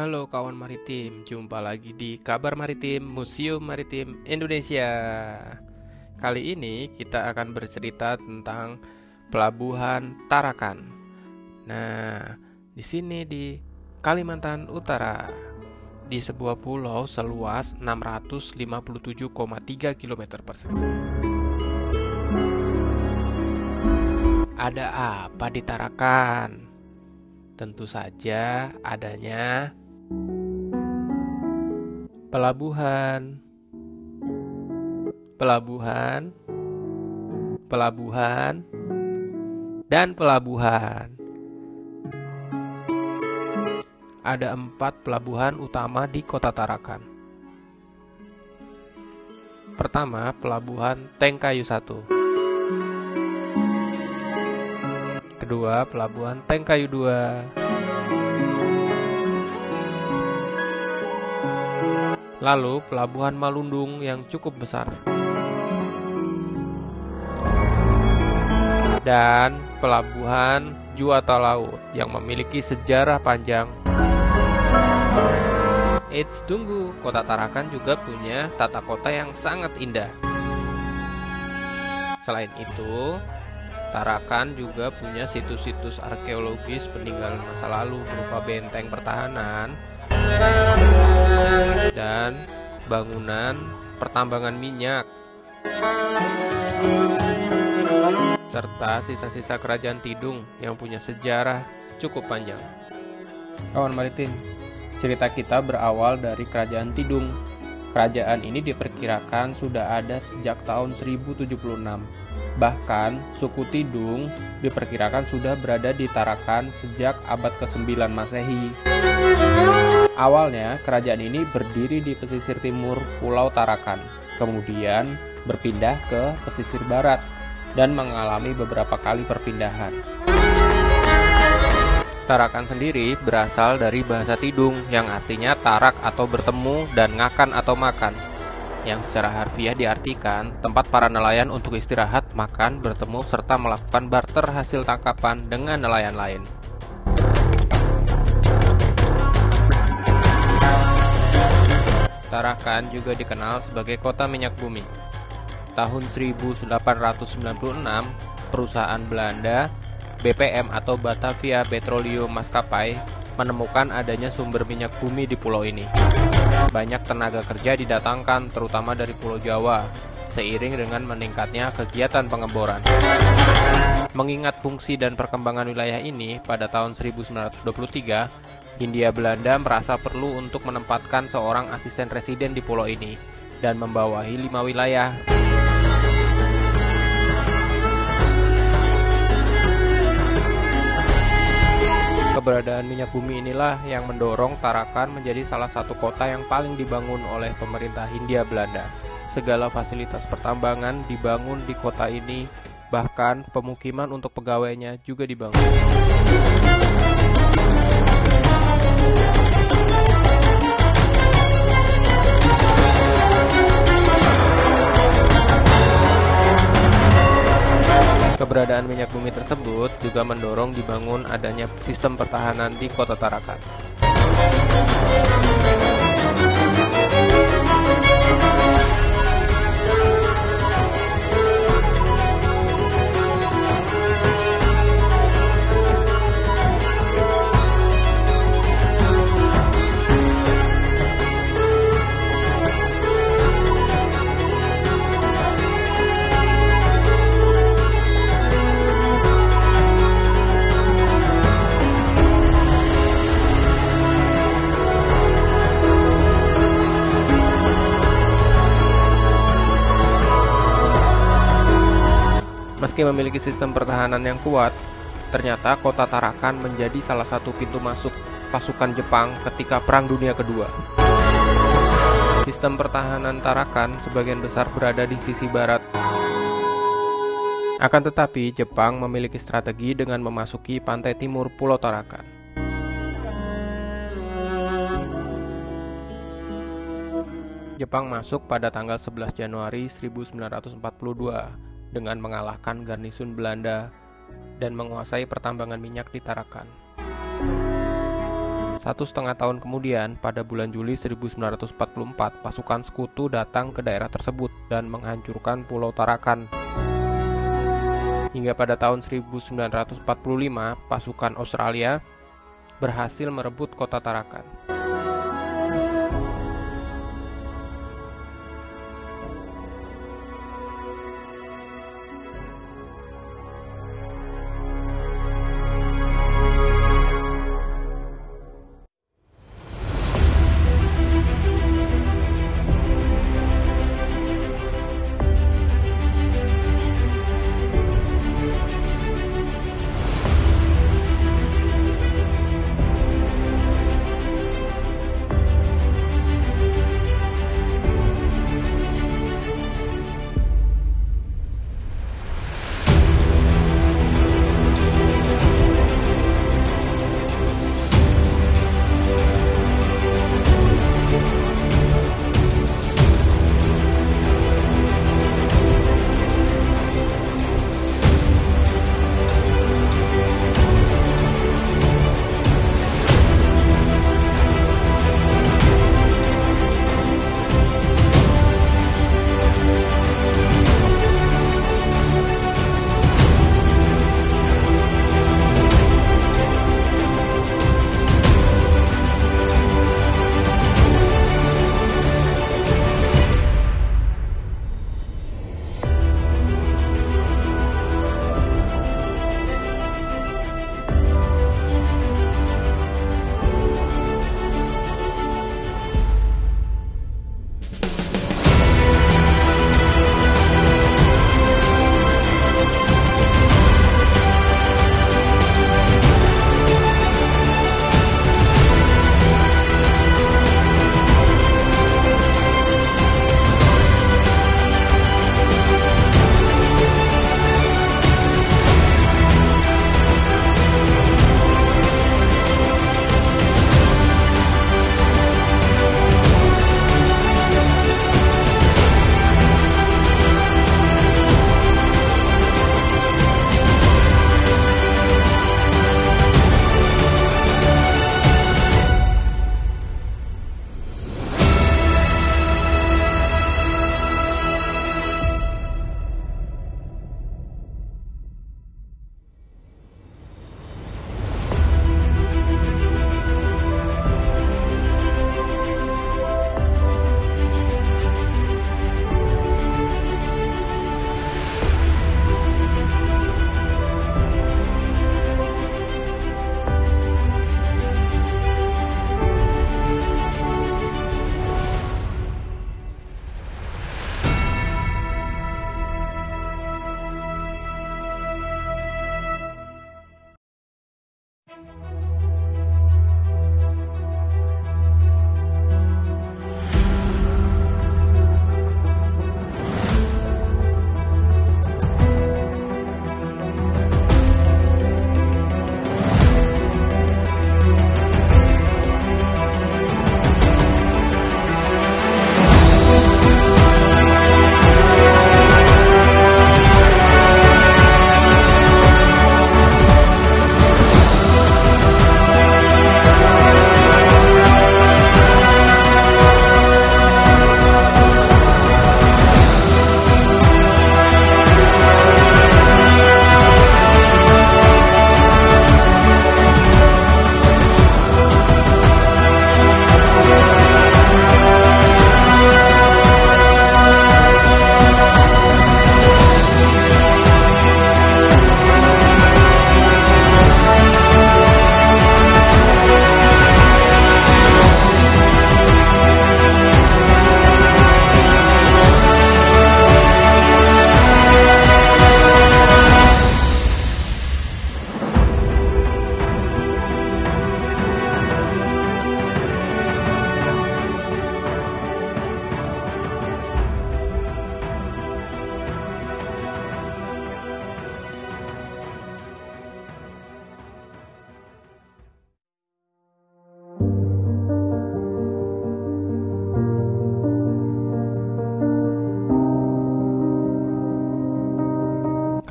Halo kawan maritim, jumpa lagi di Kabar Maritim Museum Maritim Indonesia. Kali ini kita akan bercerita tentang Pelabuhan Tarakan. Nah, di sini di Kalimantan Utara, di sebuah pulau seluas 657,3 km persegi. Ada apa di Tarakan? Tentu saja adanya pelabuhan, dan pelabuhan. Ada 4 pelabuhan utama di kota Tarakan. Pertama, Pelabuhan Tengkayu 1. Kedua, Pelabuhan Tengkayu 2. Lalu, Pelabuhan Malundung yang cukup besar. Dan Pelabuhan Juwata Laut yang memiliki sejarah panjang. Eits, tunggu, kota Tarakan juga punya tata kota yang sangat indah. Selain itu, Tarakan juga punya situs-situs arkeologis peninggalan masa lalu berupa benteng pertahanan dan bangunan pertambangan minyak, serta sisa-sisa kerajaan Tidung yang punya sejarah cukup panjang. Kawan maritim, cerita kita berawal dari kerajaan Tidung. Kerajaan ini diperkirakan sudah ada sejak tahun 1076. Bahkan suku Tidung diperkirakan sudah berada di Tarakan sejak abad ke-9 Masehi. Awalnya kerajaan ini berdiri di pesisir timur Pulau Tarakan, kemudian berpindah ke pesisir barat dan mengalami beberapa kali perpindahan. Tarakan sendiri berasal dari bahasa Tidung yang artinya tarak atau bertemu dan ngakan atau makan, yang secara harfiah diartikan tempat para nelayan untuk istirahat, makan, bertemu, serta melakukan barter hasil tangkapan dengan nelayan lain. Tarakan juga dikenal sebagai kota minyak bumi. Tahun 1896, perusahaan Belanda BPM atau Batavia Petroleum Maskapai menemukan adanya sumber minyak bumi di pulau ini. Banyak tenaga kerja didatangkan, terutama dari Pulau Jawa, seiring dengan meningkatnya kegiatan pengeboran. Mengingat fungsi dan perkembangan wilayah ini, pada tahun 1923, Hindia Belanda merasa perlu untuk menempatkan seorang asisten residen di pulau ini dan membawahi 5 wilayah. Keberadaan minyak bumi inilah yang mendorong Tarakan menjadi salah satu kota yang paling dibangun oleh pemerintah Hindia Belanda. Segala fasilitas pertambangan dibangun di kota ini, bahkan pemukiman untuk pegawainya juga dibangun. Keberadaan minyak bumi tersebut juga mendorong dibangun adanya sistem pertahanan di kota Tarakan. Meski memiliki sistem pertahanan yang kuat, ternyata kota Tarakan menjadi salah satu pintu masuk pasukan Jepang ketika Perang Dunia Kedua. Sistem pertahanan Tarakan sebagian besar berada di sisi barat. Akan tetapi, Jepang memiliki strategi dengan memasuki pantai timur Pulau Tarakan. Jepang masuk pada tanggal 11 Januari 1942 dengan mengalahkan garnisun Belanda dan menguasai pertambangan minyak di Tarakan. 1,5 tahun kemudian, pada bulan Juli 1944, pasukan sekutu datang ke daerah tersebut dan menghancurkan Pulau Tarakan. Hingga pada tahun 1945, pasukan Australia berhasil merebut kota Tarakan.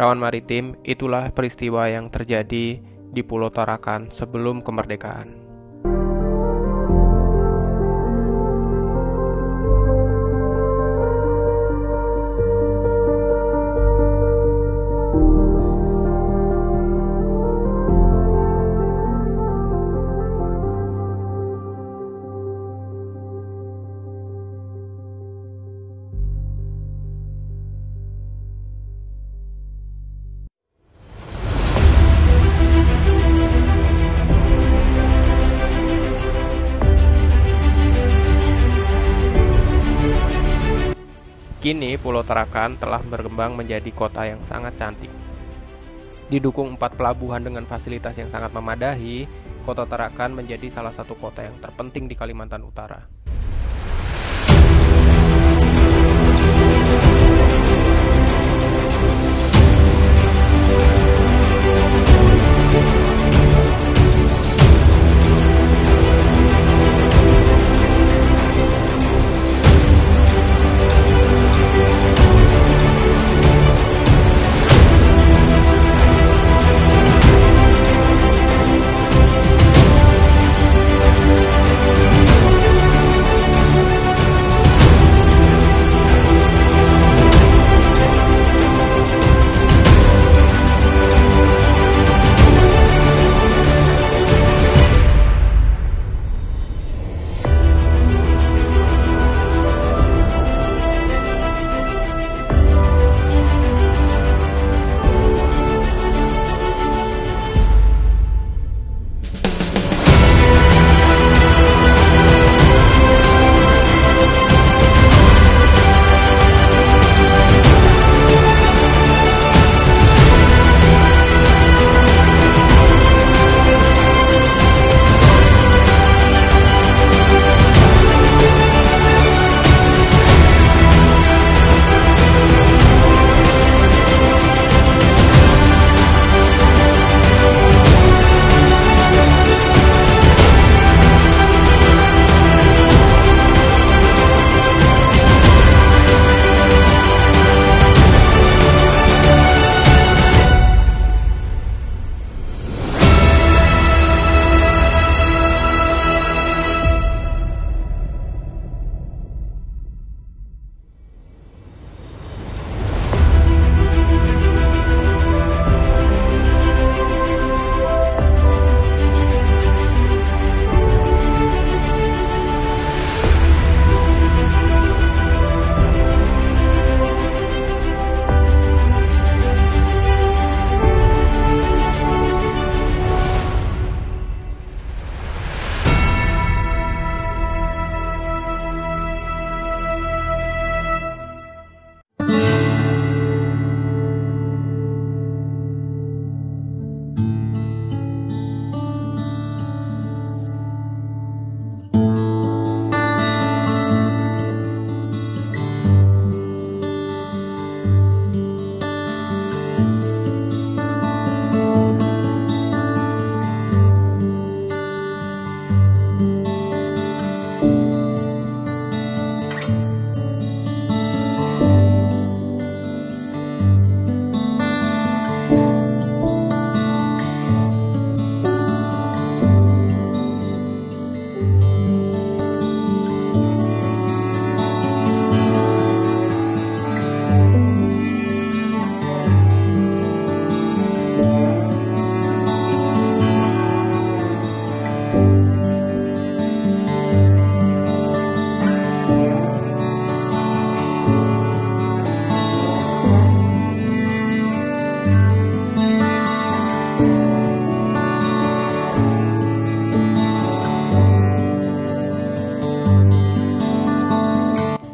Kawan maritim, itulah peristiwa yang terjadi di Pulau Tarakan sebelum kemerdekaan. Kini Pulau Tarakan telah berkembang menjadi kota yang sangat cantik. Didukung 4 pelabuhan dengan fasilitas yang sangat memadai, Kota Tarakan menjadi salah satu kota yang terpenting di Kalimantan Utara.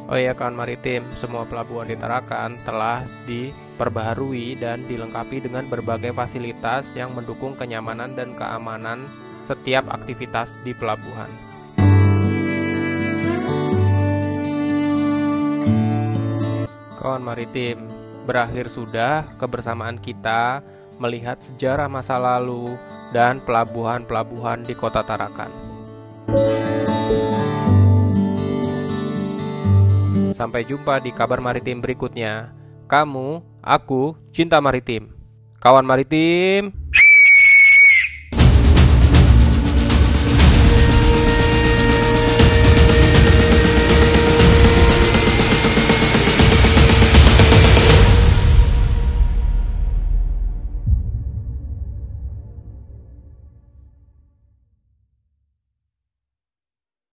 Oh iya kawan maritim, semua pelabuhan di Tarakan telah diperbaharui dan dilengkapi dengan berbagai fasilitas yang mendukung kenyamanan dan keamanan setiap aktivitas di pelabuhan. Kawan maritim, berakhir sudah kebersamaan kita melihat sejarah masa lalu dan pelabuhan-pelabuhan di Kota Tarakan. Sampai jumpa di kabar maritim berikutnya. Kamu, aku, cinta maritim. Kawan maritim.